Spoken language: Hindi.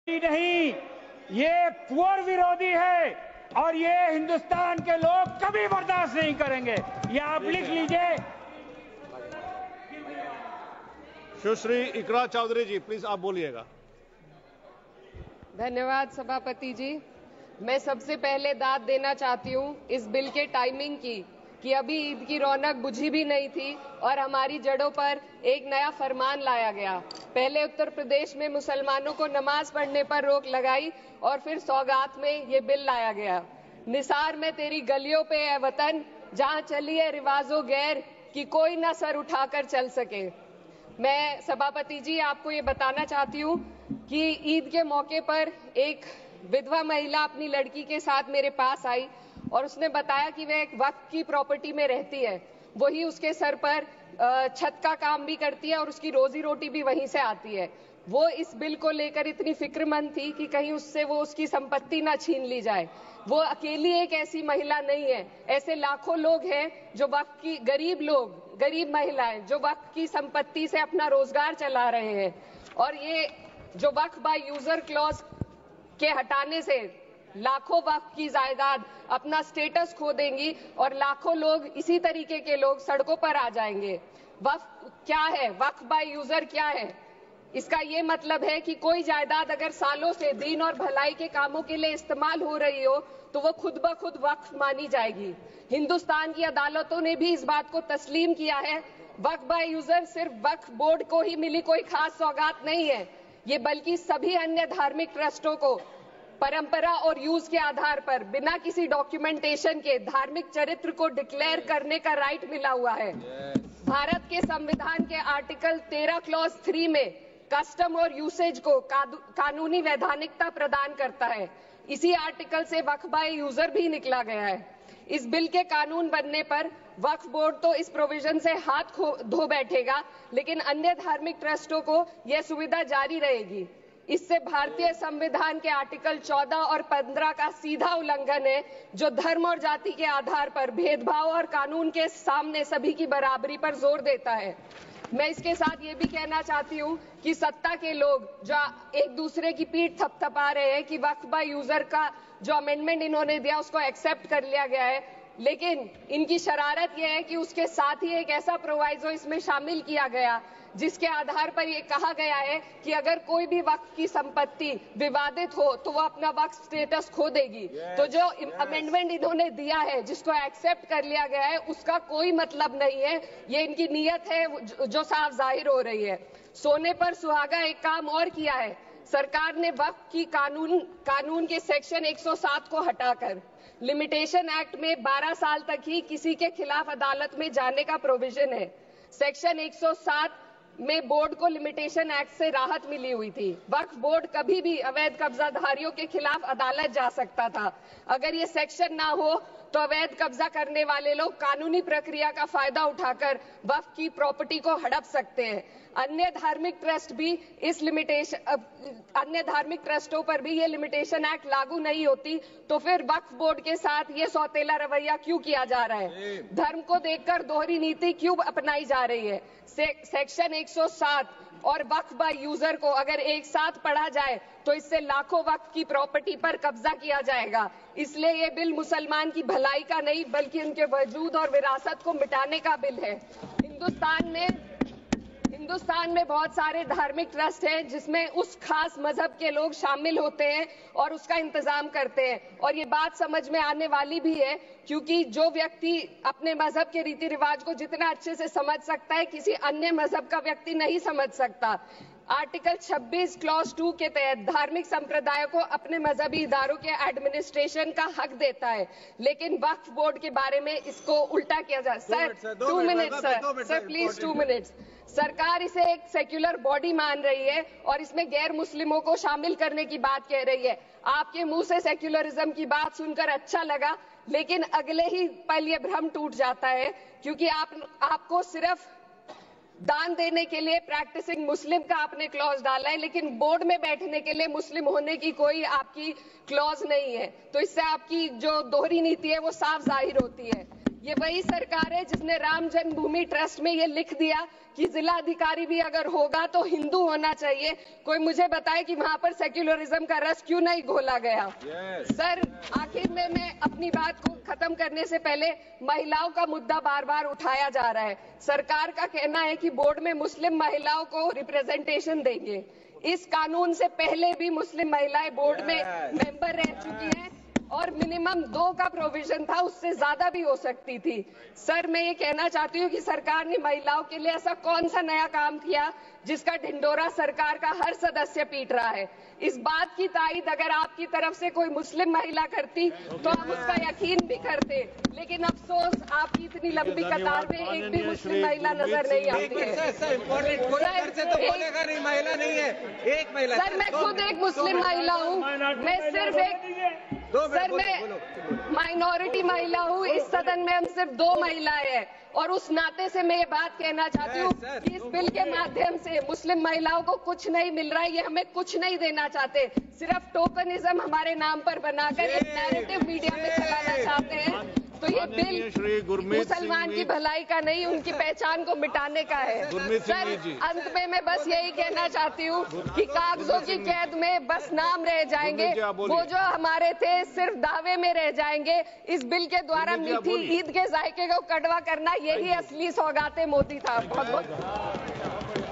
नहीं, ये पुअर विरोधी है और ये हिंदुस्तान के लोग कभी बर्दाश्त नहीं करेंगे। ये आप लिख लीजिए। सुश्री इकरा चौधरी जी, प्लीज आप बोलिएगा। धन्यवाद सभापति जी। मैं सबसे पहले दाद देना चाहती हूँ इस बिल के टाइमिंग की कि अभी ईद की रौनक बुझी भी नहीं थी और हमारी जड़ों पर एक नया फरमान लाया गया। पहले उत्तर प्रदेश में मुसलमानों को नमाज पढ़ने पर रोक लगाई और फिर सौगात में ये बिल लाया गया। निसार में तेरी गलियों पे है वतन, जहाँ चली है रिवाजो गैर कि कोई ना सर उठाकर चल सके। मैं सभापति जी आपको ये बताना चाहती हूँ कि ईद के मौके पर एक विधवा महिला अपनी लड़की के साथ मेरे पास आई और उसने बताया कि वह एक वक्फ की प्रॉपर्टी में रहती है, वही उसके सर पर छत का काम भी करती है और उसकी रोजी रोटी भी वहीं से आती है। वो इस बिल को लेकर इतनी फिक्रमंद थी कि कहीं उससे वो उसकी संपत्ति ना छीन ली जाए। वो अकेली एक ऐसी महिला नहीं है, ऐसे लाखों लोग हैं जो वक्फ की गरीब महिलाएं जो वक्फ की संपत्ति से अपना रोजगार चला रहे हैं। और ये जो वक्फ बाय यूजर क्लॉज के हटाने से लाखों वक्फ की जायदाद अपना स्टेटस खो देंगी और लाखों लोग इसी तरीके के लोग सड़कों पर आ जाएंगे। वक्फ क्या है? वक्फ बाय यूजर क्या है? इसका ये मतलब है कि कोई जायदाद अगर सालों से दीन और भलाई के कामों के लिए इस्तेमाल हो रही हो तो वो खुद ब खुद वक्फ मानी जाएगी। हिंदुस्तान की अदालतों ने भी इस बात को तस्लीम किया है। वक्फ बाय यूजर सिर्फ वक्फ बोर्ड को ही मिली कोई खास सौगात नहीं है, ये बल्कि सभी अन्य धार्मिक ट्रस्टों को परंपरा और यूज के आधार पर बिना किसी डॉक्यूमेंटेशन के धार्मिक चरित्र को डिक्लेयर करने का राइट मिला हुआ है। भारत के संविधान के आर्टिकल 13 क्लॉज 3 में कस्टम और यूसेज को कानूनी वैधानिकता प्रदान करता है। इसी आर्टिकल से वक्फ बाय यूजर भी निकला गया है। इस बिल के कानून बनने पर वक्फ बोर्ड तो इस प्रोविजन से हाथ धो बैठेगा, लेकिन अन्य धार्मिक ट्रस्टों को यह सुविधा जारी रहेगी। इससे भारतीय संविधान के आर्टिकल 14 और 15 का सीधा उल्लंघन है, जो धर्म और जाति के आधार पर भेदभाव और कानून के सामने सभी की बराबरी पर जोर देता है। मैं इसके साथ ये भी कहना चाहती हूँ कि सत्ता के लोग जो एक दूसरे की पीठ थपथपा रहे हैं कि वक्फ बाय यूजर का जो अमेंडमेंट इन्होंने दिया उसको एक्सेप्ट कर लिया गया है, लेकिन इनकी शरारत यह है कि उसके साथ ही एक ऐसा प्रोवाइजो इसमें शामिल किया गया जिसके आधार पर यह कहा गया है कि अगर कोई भी वक्फ की संपत्ति विवादित हो तो वो अपना वक्फ स्टेटस खो देगी। तो जो अमेंडमेंट इन्होंने दिया है जिसको एक्सेप्ट कर लिया गया है उसका कोई मतलब नहीं है, ये इनकी नीयत है जो साफ जाहिर हो रही है। सोने पर सुहागा एक काम और किया है, सरकार ने वक्फ की कानून के सेक्शन 107 को हटाकर लिमिटेशन एक्ट में 12 साल तक ही किसी के खिलाफ अदालत में जाने का प्रोविजन है। सेक्शन 107 में बोर्ड को लिमिटेशन एक्ट से राहत मिली हुई थी। वक्फ बोर्ड कभी भी अवैध कब्जाधारियों के खिलाफ अदालत जा सकता था। अगर ये सेक्शन ना हो तो अवैध कब्जा करने वाले लोग कानूनी प्रक्रिया का फायदा उठाकर वक्फ की प्रॉपर्टी को हड़प सकते हैं। अन्य धार्मिक ट्रस्टों पर भी ये लिमिटेशन एक्ट लागू नहीं होती, तो फिर वक्फ बोर्ड के साथ ये सौतेला रवैया क्यों किया जा रहा है? धर्म को देखकर दोहरी नीति क्यों अपनाई जा रही है? सेक्शन 107 और वक्फ बाय यूजर को अगर एक साथ पढ़ा जाए तो इससे लाखों वक्फ की प्रॉपर्टी पर कब्जा किया जाएगा। इसलिए ये बिल मुसलमान की भलाई का नहीं बल्कि उनके वजूद और विरासत को मिटाने का बिल है। हिंदुस्तान में बहुत सारे धार्मिक ट्रस्ट हैं जिसमें उस खास मजहब के लोग शामिल होते हैं और उसका इंतजाम करते हैं, और ये बात समझ में आने वाली भी है क्योंकि जो व्यक्ति अपने मजहब के रीति रिवाज को जितना अच्छे से समझ सकता है किसी अन्य मजहब का व्यक्ति नहीं समझ सकता। आर्टिकल 26 क्लॉज 2 के तहत धार्मिक संप्रदायों को अपने मजहबी इदारों के एडमिनिस्ट्रेशन का हक देता है, लेकिन वक्फ बोर्ड के बारे में इसको उल्टा किया जा। Sir 2 minute sir please 2 minutes. सरकार इसे एक सेक्युलर बॉडी मान रही है और इसमें गैर मुस्लिमों को शामिल करने की बात कह रही है। आपके मुंह से सेक्युलरिज्म की बात सुनकर अच्छा लगा, लेकिन अगले ही पल ये भ्रम टूट जाता है क्योंकि आपको सिर्फ दान देने के लिए प्रैक्टिसिंग मुस्लिम का आपने क्लॉज डाला है, लेकिन बोर्ड में बैठने के लिए मुस्लिम होने की कोई आपकी क्लॉज नहीं है। तो इससे आपकी जो दोहरी नीति है वो साफ जाहिर होती है। ये वही सरकार है जिसने राम जन्मभूमि ट्रस्ट में ये लिख दिया कि जिला अधिकारी भी अगर होगा तो हिंदू होना चाहिए। कोई मुझे बताए कि वहां पर सेक्युलरिज्म का रस क्यों नहीं घोला गया। सर, आखिर में मैं अपनी बात को खत्म करने से पहले महिलाओं का मुद्दा बार बार उठाया जा रहा है। सरकार का कहना है कि बोर्ड में मुस्लिम महिलाओं को रिप्रेजेंटेशन देंगे। इस कानून से पहले भी मुस्लिम महिलाएं बोर्ड में मेंबर रह चुकी हैं और मिनिमम 2 का प्रोविजन था, उससे ज्यादा भी हो सकती थी। सर, मैं ये कहना चाहती हूँ कि सरकार ने महिलाओं के लिए ऐसा कौन सा नया काम किया जिसका ढिंडोरा सरकार का हर सदस्य पीट रहा है। इस बात की तायद अगर आपकी तरफ से कोई मुस्लिम महिला करती तो हम उसका यकीन भी करते, लेकिन अफसोस आपकी इतनी लंबी कतार में एक भी मुस्लिम महिला नजर नहीं आती है। सर, मैं खुद एक मुस्लिम महिला हूँ, मैं सिर्फ एक मैं माइनॉरिटी महिला हूँ। इस सदन में हम सिर्फ 2 महिलाएं हैं और उस नाते से मैं ये बात कहना चाहती हूँ कि इस बिल के माध्यम से मुस्लिम महिलाओं को कुछ नहीं मिल रहा है। ये हमें कुछ नहीं देना चाहते, सिर्फ टोकनिज्म हमारे नाम पर बनाकर एक नैरेटिव मीडिया में चलाना चाहते हैं। तो ये बिल मुसलमान की भलाई का नहीं, उनकी पहचान को मिटाने का है। सर, अंत में मैं बस यही कहना चाहती हूँ कि कागजों की कैद में बस नाम रह जाएंगे, वो जो हमारे थे सिर्फ दावे में रह जाएंगे। इस बिल के द्वारा मीठी ईद के जायके को कड़वा करना, यही असली सौगाते मोदी था। बहुत बहुत